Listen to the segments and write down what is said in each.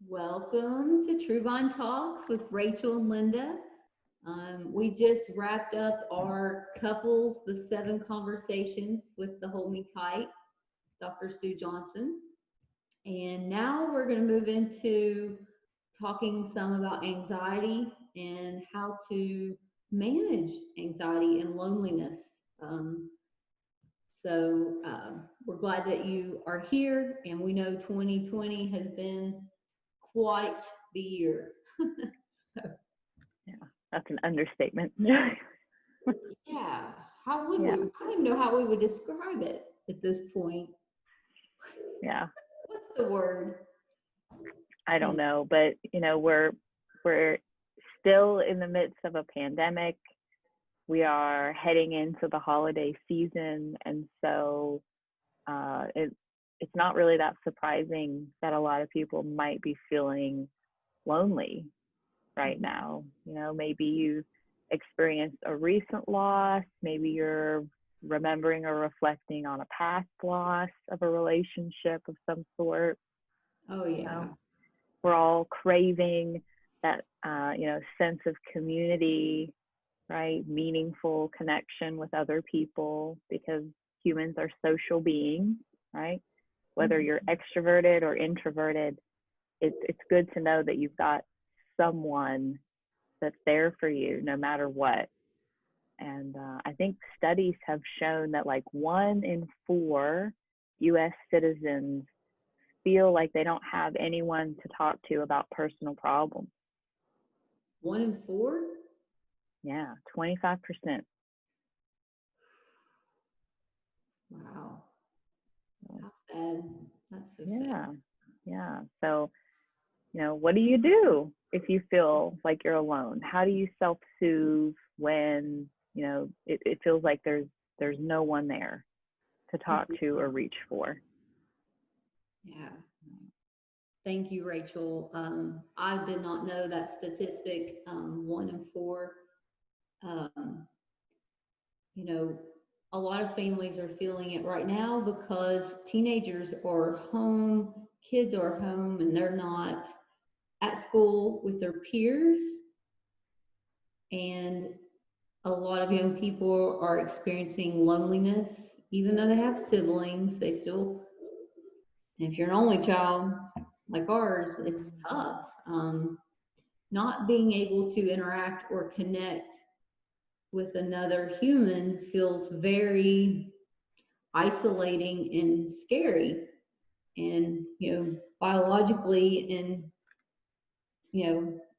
Welcome to True Vine Talks with Rachel and Linda. We just wrapped up our couples, the 7 conversations with the Hold Me Tight, Dr. Sue Johnson. And now we're going to move into talking some about anxiety and how to manage anxiety and loneliness. Um, we're glad that you are here, and we know 2020 has been quite the year. So, Yeah, that's an understatement. yeah, how would we? Yeah, I don't even know how we would describe it at this point. yeah. What's the word? I Hmm. don't know, but we're still in the midst of a pandemic. We are heading into the holiday season, and so it's not really that surprising that a lot of people might be feeling lonely right now. Maybe you experienced a recent loss, maybe you're remembering or reflecting on a past loss of a relationship of some sort. Oh You know, yeah. we're all craving that, sense of community, right? Meaningful connection with other people because humans are social beings, right? Whether Mhm. you're extroverted or introverted, it's good to know that you've got someone that's there for you no matter what. And I think studies have shown that like 1 in 4 US citizens feel like they don't have anyone to talk to about personal problems. 1 in 4. Yeah, 25%. Wow. How sad. That's so sad. Yeah, yeah. So, what do you do if you feel like you're alone? How do you self-soothe when, it feels like there's no one there to talk Mhm. to or reach for? Yeah. Thank you, Rachel. I did not know that statistic. 1 in 4. Um, you know, a lot of families are feeling it right now because teenagers are home, kids are home, and they're not at school with their peers. And a lot of young people are experiencing loneliness, even though they have siblings. They still, if you're an only child like ours, it's tough. Not being able to interact or connect with another human feels very isolating and scary. And, biologically, and,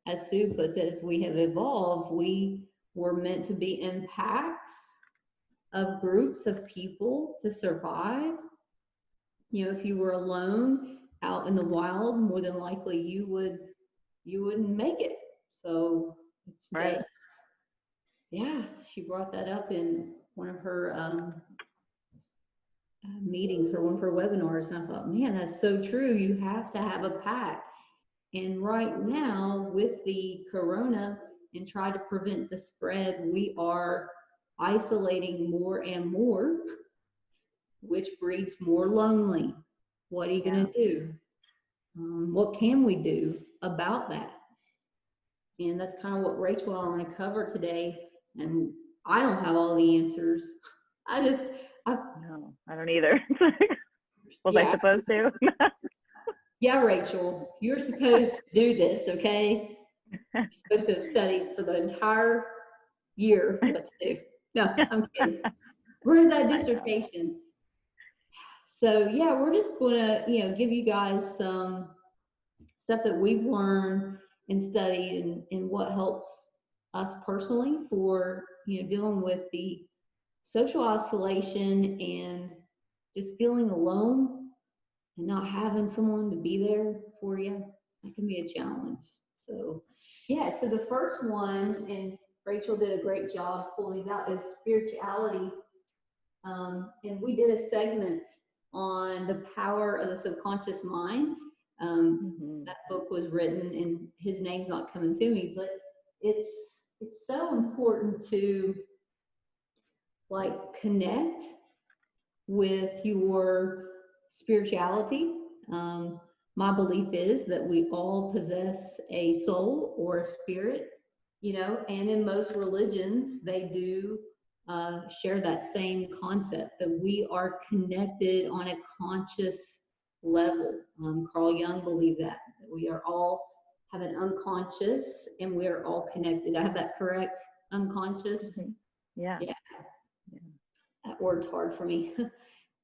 as Sue puts it, as we have evolved, we were meant to be in packs of groups of people to survive. If you were alone out in the wild, more than likely you wouldn't make it. So it's Right. just, yeah, she brought that up in one of her meetings or one of her webinars, and I thought, man, that's so true. You have to have a pack. And right now, with the corona and try to prevent the spread, we are isolating more and more, which breeds more lonely. What are you going Yeah. to do? What can we do about that? And that's kind of what Rachel and I want to cover today. And I don't have all the answers. I just, I, No, I don't either. Was I yeah, supposed to? yeah, Rachel, you're supposed to do this, okay? You're supposed to have studied for the entire year. Let's do. No, I'm kidding. Where's that I know. dissertation? So yeah, we're just gonna, give you guys some stuff that we've learned and studied, and what helps us personally for dealing with the social isolation and just feeling alone and not having someone to be there for you. That can be a challenge. So yeah, so the first one, and Rachel did a great job pulling these out, is spirituality. And we did a segment on the power of the subconscious mind. Hmm. That book was written, and his name's not coming to me, but it's it's so important to like connect with your spirituality. Um, my belief is that we all possess a soul or a spirit, and in most religions, they do share that same concept that we are connected on a conscious level. Carl Jung believed that we are all have an unconscious and we are all connected. I have that correct? Unconscious? Hmm. Yeah. Yeah, Yeah. that word's hard for me.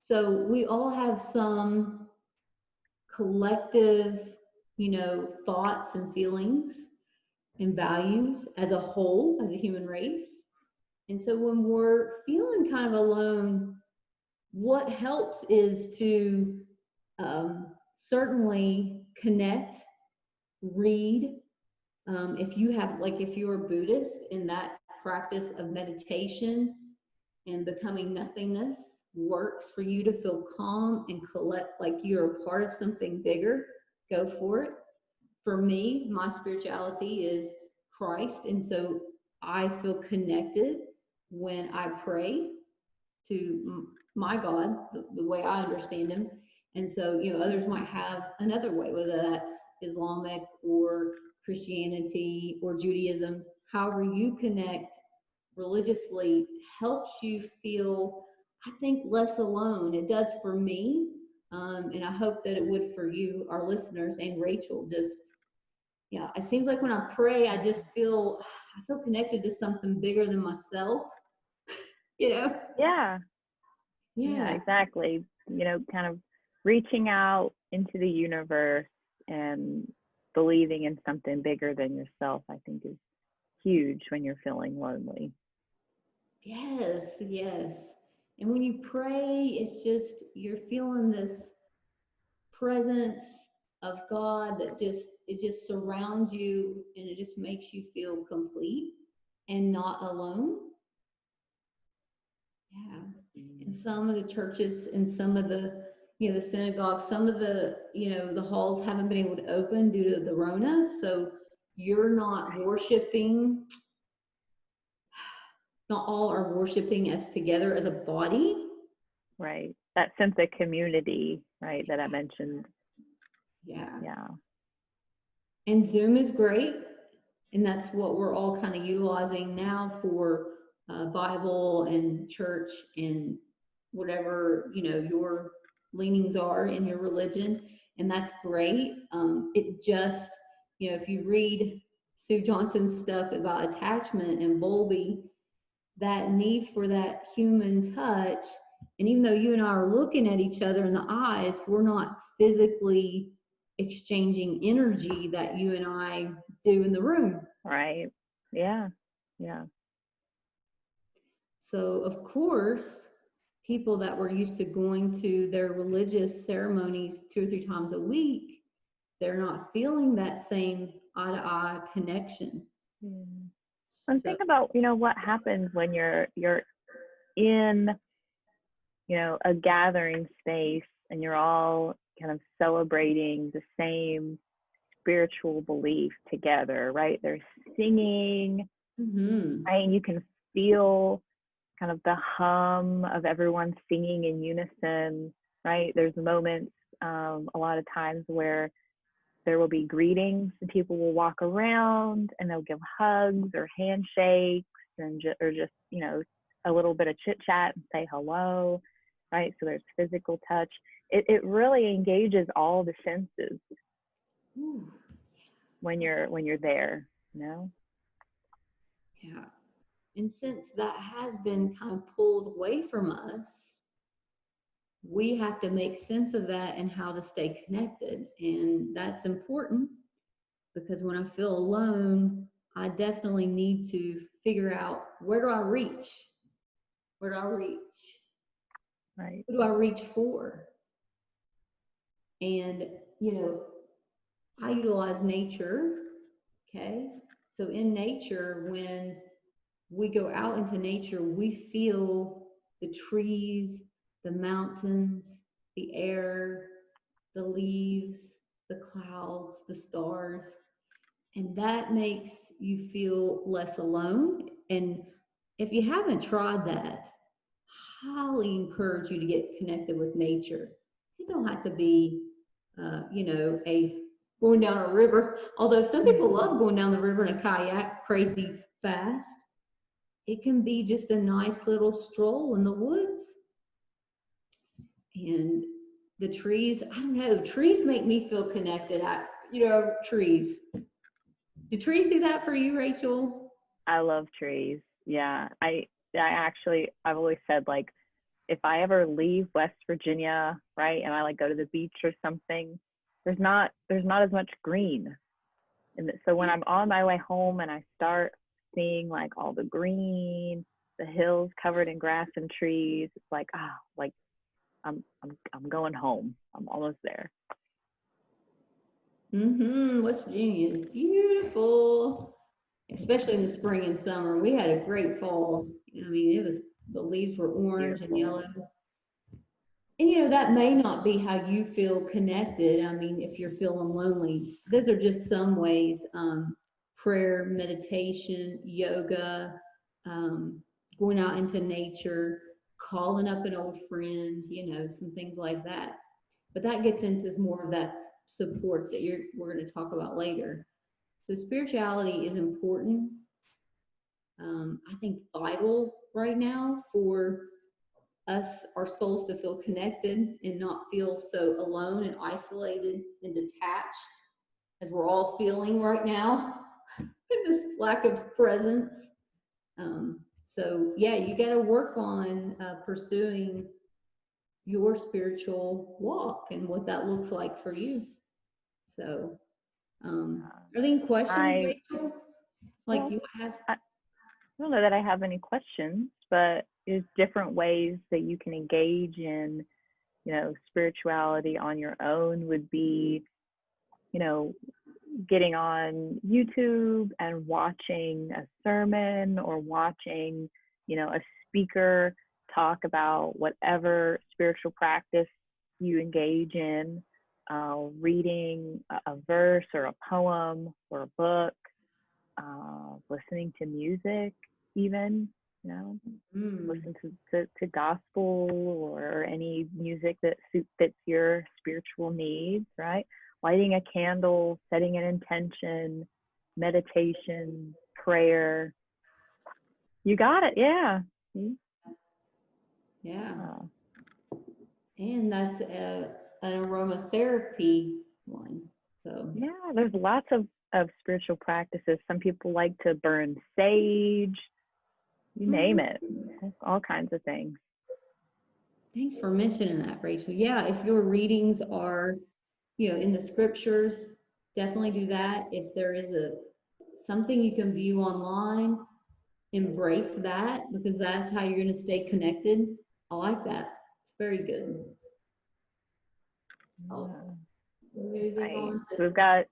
So we all have some collective, thoughts and feelings and values as a whole, as a human race. And so when we're feeling kind of alone, what helps is to certainly connect, read. If you have, like, if you're a Buddhist, in that practice of meditation and becoming nothingness works for you to feel calm and collect, like you're a part of something bigger, go for it. For me, my spirituality is Christ, and so I feel connected when I pray to my God, the way I understand Him. And so, others might have another way, whether that's Islamic or Christianity or Judaism. However, you connect religiously helps you feel, I think, less alone. It does for me. And I hope that it would for you, our listeners, and Rachel. Just, it seems like when I pray, I feel connected to something bigger than myself, you know? Yeah. Yeah, Yeah. exactly. Kind of reaching out into the universe and believing in something bigger than yourself, I think is huge when you're feeling lonely. Yes, yes. And when you pray, it's just you're feeling this presence of God that just surrounds you, and it just makes you feel complete and not alone. Yeah. In some of the churches and some of the the synagogues, some of the the halls haven't been able to open due to the Rona, so you're not worshiping. Not all are worshiping as together as a body. Right. That sense of community, right, that I mentioned. Yeah. Yeah. And Zoom is great, and that's what we're all kind of utilizing now for Bible and church and whatever your leanings are in your religion, and that's great. It just if you read Sue Johnson's stuff about attachment and Bowlby, that need for that human touch, and even though you and I are looking at each other in the eyes, we're not physically exchanging energy that you and I do in the room. Right. Yeah. Yeah. So, of course, people that were used to going to their religious ceremonies 2 or 3 times a week, they're not feeling that same eye to eye connection. Mm. And So, think about, what happens when you're in, a gathering space and you're all kind of celebrating the same spiritual belief together, right? There's singing, mm-hmm. right? And you can feel kind of the hum of everyone singing in unison, right? There's moments, a lot of times where there will be greetings and people will walk around and they'll give hugs or handshakes or just, a little bit of chit chat and say hello, right? So there's physical touch. It really engages all the senses Ooh, when you're there, you know? yeah. And since that has been kind of pulled away from us, we have to make sense of that and how to stay connected. And that's important because when I feel alone, I definitely need to figure out, where do I reach? Where do I reach? Right. Who do I reach for? And, I utilize nature. Okay. So in nature, when we go out into nature, we feel the trees, the mountains, the air, the leaves, the clouds, the stars, and that makes you feel less alone. And if you haven't tried that, highly encourage you to get connected with nature. It don't have to be a going down a river. Although some people Mhm. love going down the river in a kayak crazy fast, it can be just a nice little stroll in the woods. And the trees, I don't know, trees make me feel connected. Trees. Do trees do that for you, Rachel? I love trees. Yeah. I've always said like if I ever leave West Virginia, right, and I like go to the beach or something, there's not as much green. And so when I'm on my way home and I start seeing like all the green, the hills covered in grass and trees, it's like like I'm going home. I'm almost there. West Virginia is beautiful, especially in the spring and summer. We had a great fall. I mean, the leaves were orange and Beautiful. yellow. And that may not be how you feel connected. I mean, if you're feeling lonely, those are just some ways. Prayer, meditation, yoga, um, going out into nature, calling up an old friend, some things like that. But that gets into more of that support that we're going to talk about later. So spirituality is important. I think vital right now for us, our souls, to feel connected and not feel so alone and isolated and detached as we're all feeling right now in this lack of presence. So yeah, you got to work on pursuing your spiritual walk and what that looks like for you. So, are there any questions, I Rachel? Like well, you have? I don't know that I have any questions, but there's different ways that you can engage in, spirituality on your own would be, you know, getting on YouTube and watching a sermon or watching, a speaker talk about whatever spiritual practice you engage in, reading a verse or a poem or a book, listening to music, even, you know, Mm, listen to gospel or any music that fits your spiritual needs, right? Lighting a candle, setting an intention, meditation, prayer. You got it. Yeah. yeah. Uh, And that's an aromatherapy one. So, yeah, there's lots of spiritual practices. Some people like to burn sage, you name mhm. it, all kinds of things. Thanks for mentioning that, Rachel. Yeah, if your readings are, in the scriptures, definitely do that. If there is a something you can view online, embrace that because that's how you're going to stay connected. I like that. It's very good. Oh, Yeah. moving Right. on So we've got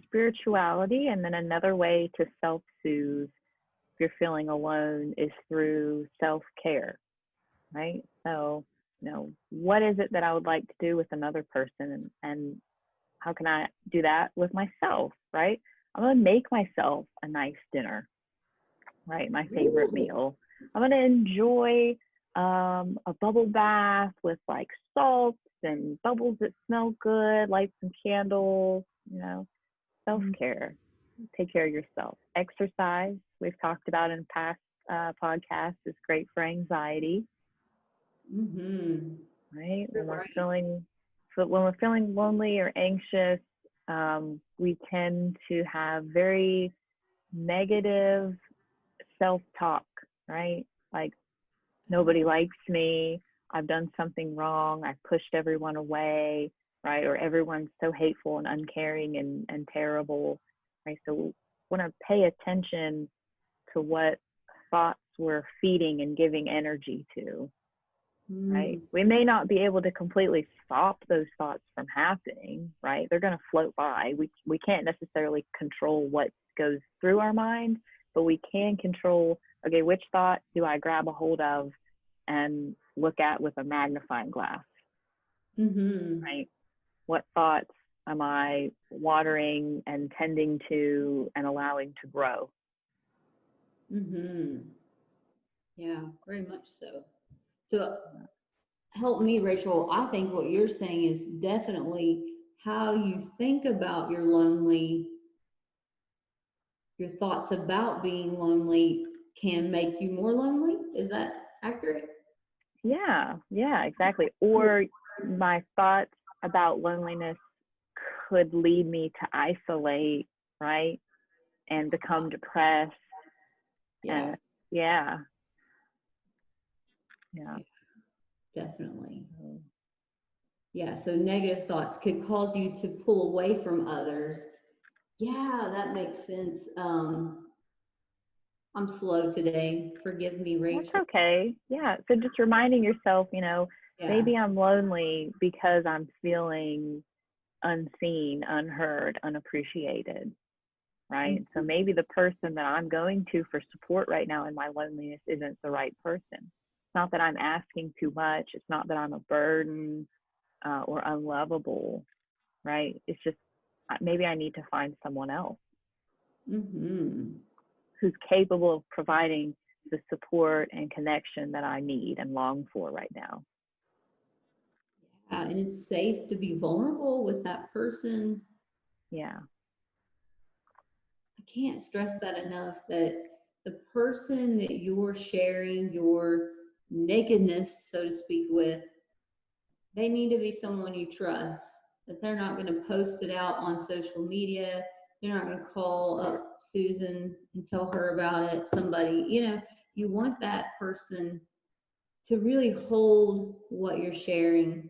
spirituality, and then another way to self soothe if you're feeling alone is through self care, right? So, what is it that I would like to do with another person, and how can I do that with myself, right? I'm going to make myself a nice dinner, right? My favorite Ooh. meal. I'm going to enjoy a bubble bath with like salts and bubbles that smell good, light some candles, self care. Take care of yourself. Exercise, we've talked about in past podcasts, is great for anxiety, Mm-hmm. right? You're right. When we're feeling lonely or anxious, we tend to have very negative self-talk, right? Like nobody likes me. I've done something wrong. I've pushed everyone away, right? Or everyone's so hateful and uncaring and terrible, right? So we want to pay attention to what thoughts we're feeding and giving energy to, right? Mm, We may not be able to completely stop those thoughts from happening, right? They're going to float by. We can't necessarily control what goes through our mind, but we can control, okay, which thought do I grab a hold of and look at with a magnifying glass, mm-hmm. right? What thoughts am I watering and tending to and allowing to grow? Mm-hmm. Yeah, very much so. So help me, Rachel. I think what you're saying is definitely how you think about your thoughts about being lonely can make you more lonely. Is that accurate? Yeah, yeah, exactly. Or my thoughts about loneliness could lead me to isolate, right? And become depressed. Yeah, And yeah, yeah. yeah, definitely. Mm. Yeah, so negative thoughts could cause you to pull away from others. Yeah, that makes sense. I'm slow today. Forgive me, That's Rachel. okay. Yeah. So just reminding yourself, Yeah. maybe I'm lonely because I'm feeling unseen, unheard, unappreciated, right? So Mhm. maybe the person that I'm going to for support right now in my loneliness isn't the right person. It's not that I'm asking too much. It's not that I'm a burden or unlovable, right? It's just maybe I need to find someone else Mhm. who's capable of providing the support and connection that I need and long for right now. Yeah, and it's safe to be vulnerable with that person. Yeah. I can't stress that enough that the person that you're sharing your nakedness, so to speak, with, they need to be someone you trust, that they're not going to post it out on social media. They're not going to call up Susan and tell her about it. Somebody, you want that person to really hold what you're sharing.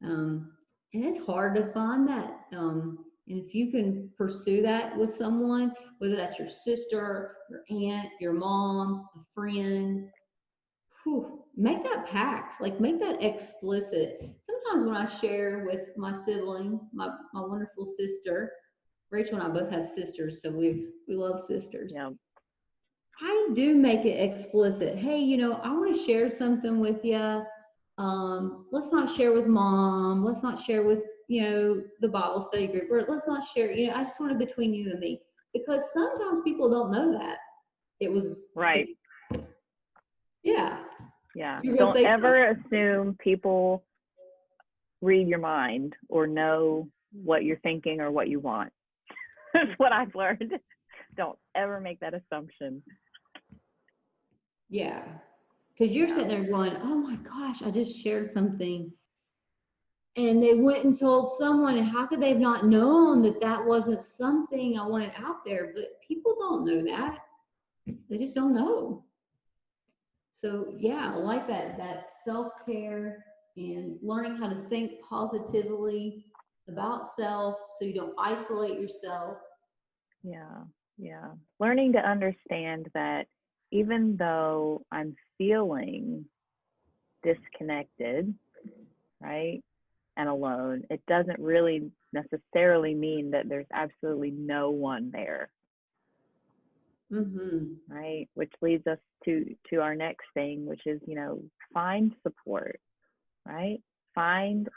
And it's hard to find that. And if you can pursue that with someone, whether that's your sister, your aunt, your mom, a friend, make that pact, like make that explicit. Sometimes when I share with my sibling, my wonderful sister, Rachel and I both have sisters, so we love sisters. Yeah. I do make it explicit. Hey, I want to share something with you. Let's not share with mom. Let's not share with, the Bible study group, or let's not share, I just want it between you and me. Because sometimes people don't know that. It was, Right. it, yeah. Yeah. You're going to Don't say something? ever assume people read your mind or know what you're thinking or what you want. That's what I've learned. Don't ever make that assumption. Yeah. Because you're Yeah. sitting there going, oh my gosh, I just shared something. And they went and told someone, and how could they have not known that that wasn't something I wanted out there? But people don't know that. They just don't know. So yeah, I like that self-care and learning how to think positively about self so you don't isolate yourself. Yeah. Yeah. Learning to understand that even though I'm feeling disconnected, right, and alone, it doesn't really necessarily mean that there's absolutely no one there, Mm-hmm. right? Which leads us to our next thing, which is, find support, right? Find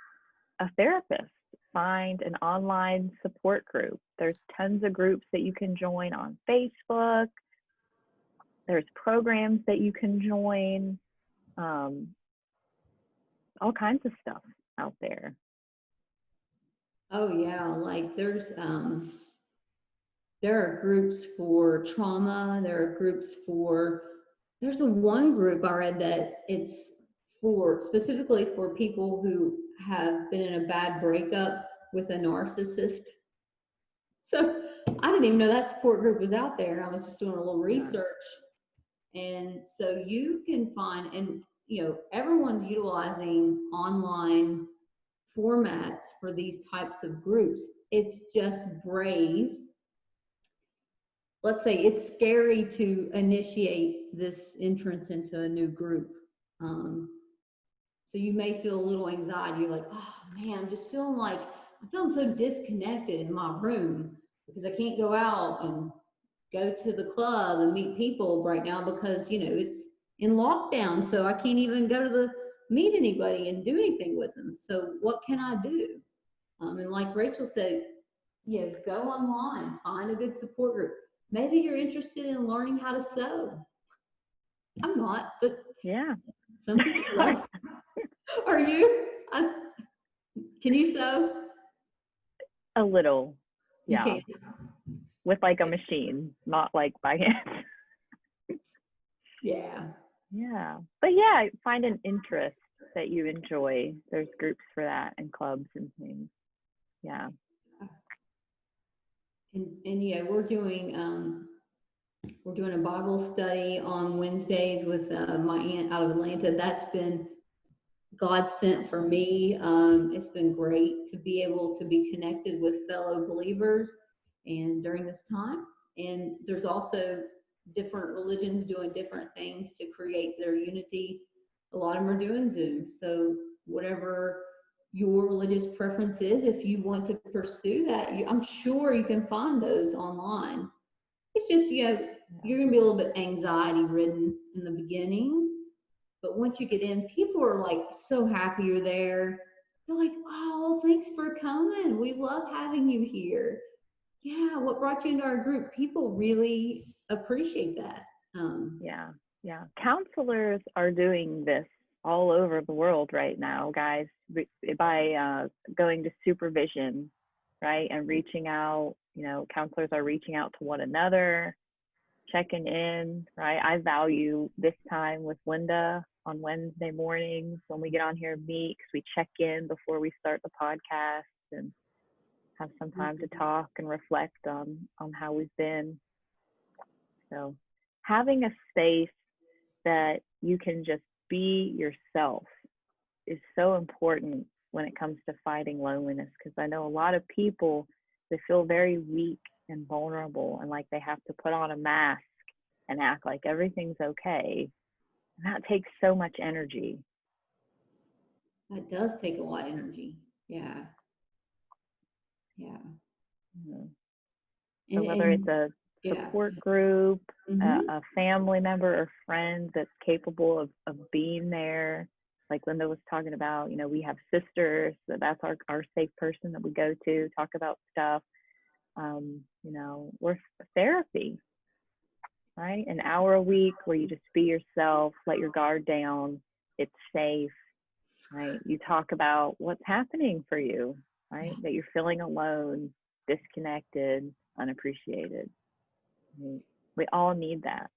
a therapist, find an online support group. There's tons of groups that you can join on Facebook. There's programs that you can join. Um, all kinds of stuff out there. Oh yeah, like there are groups for trauma, there are groups for there's a one group I read that it's for specifically for people who have been in a bad breakup with a narcissist. So I didn't even know that support group was out there. I was just doing a little Yeah. research. And so you can find, and everyone's utilizing online formats for these types of groups. It's just brave. Let's say it's scary to initiate this entrance into a new group. Um, so you may feel a little anxiety. You're like, oh man, I'm feeling so disconnected in my room because I can't go out and go to the club and meet people right now because it's in lockdown. So I can't even go to the meet anybody and do anything with them. So what can I do? And like Rachel said, go online, find a good support group. Maybe you're interested in learning how to sew. I'm not, but Yeah. some people love. Are you? Can you sew? A little, You yeah, can. with like a machine, not like by hand. Yeah. Yeah. But yeah, find an interest that you enjoy. There's groups for that and clubs and things. Yeah. And yeah, we're doing a Bible study on Wednesdays with my aunt out of Atlanta. That's been God sent for me. It's been great to be able to be connected with fellow believers and during this time. And there's also different religions doing different things to create their unity. A lot of them are doing Zoom. So whatever your religious preference is, if you want to pursue that, I'm sure you can find those online. It's just, you're going to be a little bit anxiety ridden in the beginning, but once you get in, people are like so happy you're there. They're like, oh, thanks for coming. We love having you here. Yeah, what brought you into our group? People really appreciate that. Yeah. Yeah. Counselors are doing this all over the world right now, guys, by going to supervision, right? And reaching out, counselors are reaching out to one another, checking in, right? I value this time with Linda on Wednesday mornings when we get on here and meet, because we check in before we start the podcast and have some time to talk and reflect on how we've been. So having a space that you can just be yourself is so important when it comes to fighting loneliness, because I know a lot of people, they feel very weak and vulnerable and like they have to put on a mask and act like everything's okay. And that takes so much energy. That does take a lot of energy. Yeah. Yeah. Mm-hmm. So And, whether it's and a yeah. support group, Mm-hmm. a family member or friend that's capable of being there, like Linda was talking about, we have sisters, so that's our safe person that we go to, talk about stuff. Or therapy, right? An hour a week where you just be yourself, let your guard down, it's safe, right? You talk about what's happening for you, right? That you're feeling alone, disconnected, unappreciated. We all need that.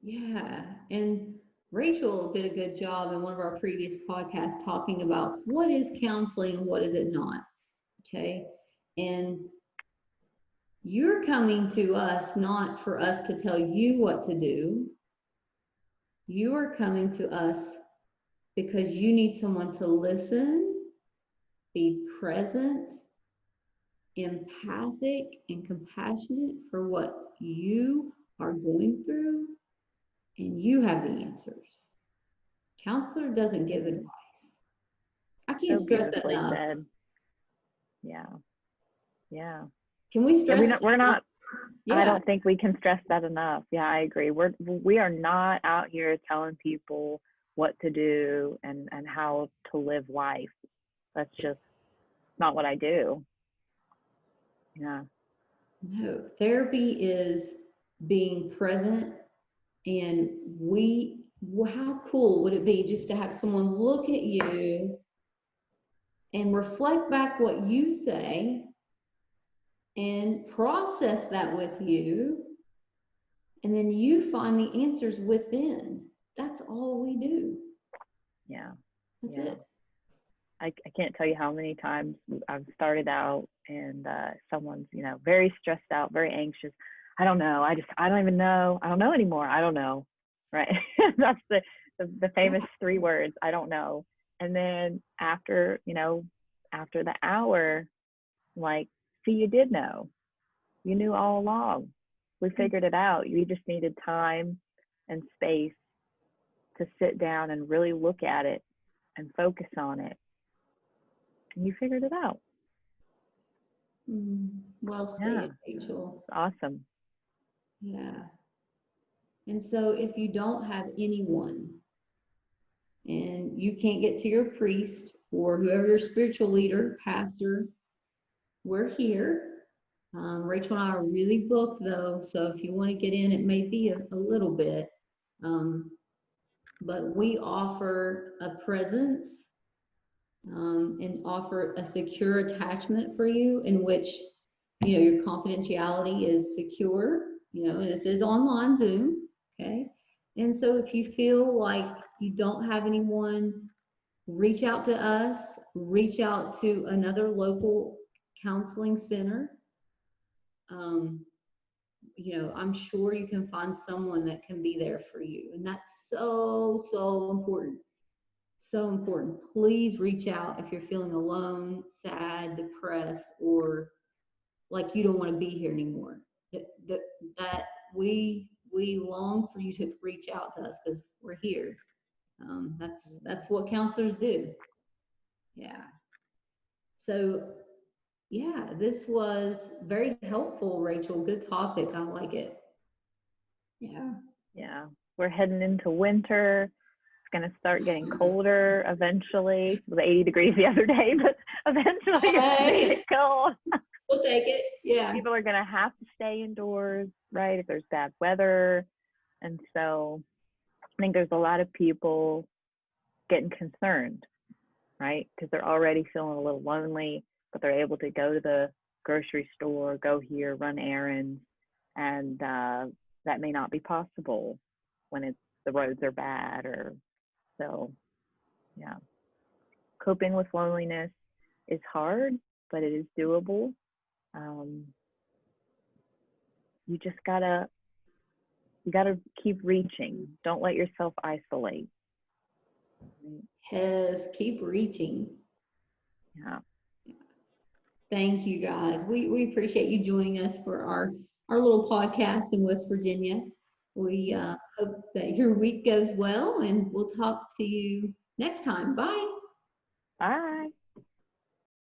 Yeah. And Rachel did a good job in one of our previous podcasts talking about what is counseling and what is it not. Okay. And you're coming to us not for us to tell you what to do. You are coming to us because you need someone to listen, be present, empathic, and compassionate for what you are going through, and you have the answers. Counselor doesn't give advice. I can't So stress that beautifully enough. said. Yeah. Yeah. Can we Yeah, stress that we're enough? not, I Yeah. don't think we can stress that enough. Yeah, I agree. We are not out here telling people what to do and how to live life. That's just not what I do. Yeah. No. Therapy is being present, and how cool would it be just to have someone look at you and reflect back what you say and process that with you, and then you find the answers within. That's all we do. Yeah. That's Yeah. it. I can't tell you how many times I've started out and someone's, very stressed out, very anxious. I don't know. I don't even know. I don't know anymore. I don't know. Right. That's the Yeah. famous 3 words. I don't know. And then after the hour, like, see, you did know. You knew all along. We figured it out. You just needed time and space to sit down and really look at it and focus on it. And you figured it out. Well Yeah, stated, Rachel. awesome. Yeah. And so if you don't have anyone and you can't get to your priest or whoever your spiritual leader, pastor, we're here. Rachel and I are really booked though, so if you want to get in, it may be a little bit. Um, but we offer a presence and offer a secure attachment for you in which, your confidentiality is secure, and this is online Zoom, okay? And so if you feel like you don't have anyone, reach out to us, reach out to another local counseling center. Um, I'm sure you can find someone that can be there for you. And that's so, so important. So important. Please reach out if you're feeling alone, sad, depressed, or like you don't want to be here anymore. That, that we long for you to reach out to us because we're here. That's what counselors do. Yeah. So yeah, this was very helpful, Rachel. Good topic. I like it. Yeah. Yeah, we're heading into winter. It's going to start getting colder eventually. It was 80 degrees the other day, but eventually it's going to get cold. We'll take it. Yeah. People are going to have to stay indoors, right, if there's bad weather. And so I think there's a lot of people getting concerned, right, because they're already feeling a little lonely, but they're able to go to the grocery store, go here, run errands, and that may not be possible when the roads are bad. Or so, yeah, coping with loneliness is hard, but it is doable. um, you just gotta keep reaching. Don't let yourself isolate. Yes, keep reaching. Yeah. Thank you guys. We appreciate you joining us for our little podcast in West Virginia. We hope that your week goes well, and we'll talk to you next time. Bye. Bye.